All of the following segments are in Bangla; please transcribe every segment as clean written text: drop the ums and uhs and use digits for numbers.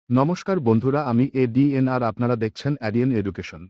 নমস্কার বন্ধুরা, আমি এডিএন আর আপনারা দেখছেন এডিএন এডুকেশন।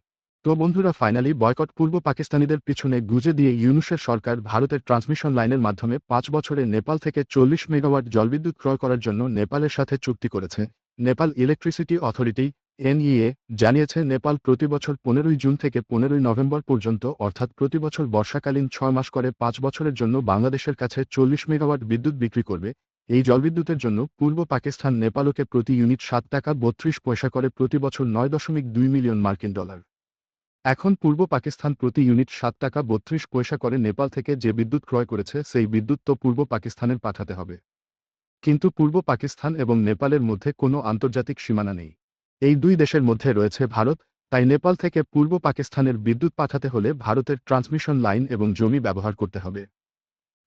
তো বন্ধুরা, ফাইনালি বয়কট পূর্ব পাকিস্তানিদের পিছনে গুজে দিয়ে ইউনূসের সরকার ভারতের ট্রান্সমিশন লাইনের মাধ্যমে ৫ বছরে নেপাল থেকে ৪০ মেগাওয়াট জলবিদ্যুৎ ক্রয় করার জন্য নেপালের সাথে চুক্তি করেছে। নেপাল ইলেকট্রিসিটি অথরিটি এনইএ জানিয়েছে, নেপাল প্রতি বছর ১৫ই জুন থেকে ১৫ই নভেম্বর পর্যন্ত, অর্থাৎ প্রতি বছর বর্ষাকালীন ৬ মাস করে ৫ বছরের জন্য বাংলাদেশের কাছে ৪০ মেগাওয়াট বিদ্যুৎ বিক্রি করবে। এই জলবিদ্যুতের জন্য পূর্ব পাকিস্তান নেপালকে প্রতি ইউনিট ৭ টাকা ৩২ পয়সা করে প্রতি বছর ৯.২ মিলিয়ন মার্কিন ডলার। এখন পূর্ব পাকিস্তান প্রতি ইউনিট ৭ টাকা ৩২ পয়সা করে নেপাল থেকে যে বিদ্যুৎ ক্রয় করেছে, সেই বিদ্যুৎ তো পূর্ব পাকিস্তানের পাঠাতে হবে। কিন্তু পূর্ব পাকিস্তান এবং নেপালের মধ্যে কোনো আন্তর্জাতিক সীমানা নেই। এই দুই দেশের মধ্যে রয়েছে ভারত, তাই নেপাল থেকে পূর্ব পাকিস্তানের বিদ্যুৎ পাঠাতে হলে ভারতের ট্রান্সমিশন লাইন এবং জমি ব্যবহার করতে হবে।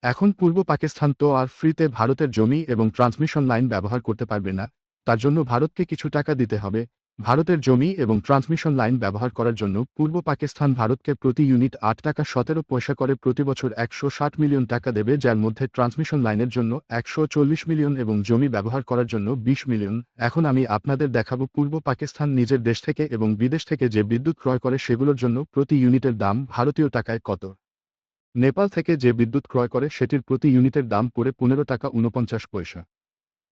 এখন পূর্ব পাকিস্তান তো আর ফ্রিতে ভারতের জমি এবং ট্রান্সমিশন লাইন ব্যবহার করতে পারবে না, তার জন্য ভারতকে কিছু টাকা দিতে হবে। ভারতের জমি এবং ট্রান্সমিশন লাইন ব্যবহার করার জন্য পূর্ব পাকিস্তান ভারতকে প্রতি ইউনিট ৮ টাকা ১৭ পয়সা করে প্রতি বছর ১৬০ মিলিয়ন টাকা দেবে, যার মধ্যে ট্রান্সমিশন লাইনের জন্য ১৪০ মিলিয়ন এবং জমি ব্যবহার করার জন্য ২০ মিলিয়ন। এখন আমি আপনাদের দেখাবো পূর্ব পাকিস্তান নিজের দেশ থেকে এবং বিদেশ থেকে যে বিদ্যুৎ ক্রয় করে সেগুলোর জন্য প্রতি ইউনিটের দাম ভারতীয় টাকায় কত। নেপাল থেকে যে বিদ্যুৎ ক্রয় করে সেটির প্রতি ইউনিটের দাম পড়ে ১৫ টাকা ৪৯ পয়সা।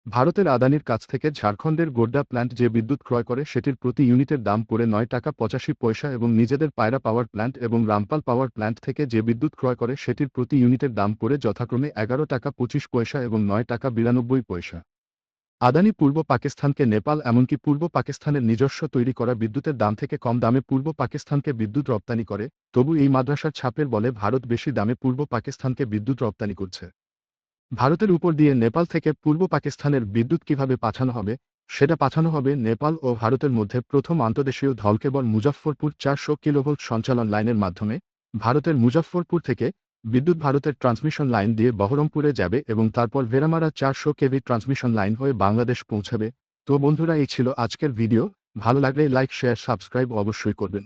ভারতের আদানির কাছ থেকে ঝাড়খণ্ডের গোড্ডা প্ল্যান্ট যে বিদ্যুৎ ক্রয় করে সেটির প্রতি ইউনিটের দাম পড়ে ৯ টাকা ৮৫ পয়সা এবং নিজেদের পায়রা পাওয়ার প্ল্যান্ট এবং রামপাল পাওয়ার প্ল্যান্ট থেকে যে বিদ্যুৎ ক্রয় করে সেটির প্রতি ইউনিটের দাম পড়ে যথাক্রমে ১১ টাকা ২৫ পয়সা এবং ৯ টাকা ৯২ পয়সা। আদানি পূর্ব পাকিস্তানকে নেপাল এমনকি পূর্ব পাকিস্তানের নিজস্ব তৈরি করা বিদ্যুতের দাম থেকে কম দামে পূর্ব পাকিস্তানকে বিদ্যুৎ রপ্তানি করে, তবু এই মাদ্রাসার ছাপের বলে ভারত বেশি দামে পূর্ব পাকিস্তানকে বিদ্যুৎ রপ্তানি করছে। ভারতের উপর দিয়ে নেপাল থেকে পূর্ব পাকিস্তানের বিদ্যুৎ কিভাবে পাঠানো হবে, সেটা পাঠানো হবে নেপাল ও ভারতের মধ্যে প্রথম আন্তদেশীয় ধলকেবর মুজফ্ফরপুর ৪০০ কিলোভোল্ট সঞ্চালন লাইনের মাধ্যমে। ভারতের মুজফ্ফরপুর থেকে বিদ্যুৎ ভারতের ট্রান্সমিশন লাইন দিয়ে বহরমপুরে যাবে এবং তারপর ভেরামারা ৪০০ কেভি ট্রান্সমিশন লাইন হয়ে বাংলাদেশ পৌঁছাবে। তো বন্ধুরা, এই ছিল আজকের ভিডিও। ভালো লাগলে লাইক, শেয়ার, সাবস্ক্রাইব অবশ্যই করবেন।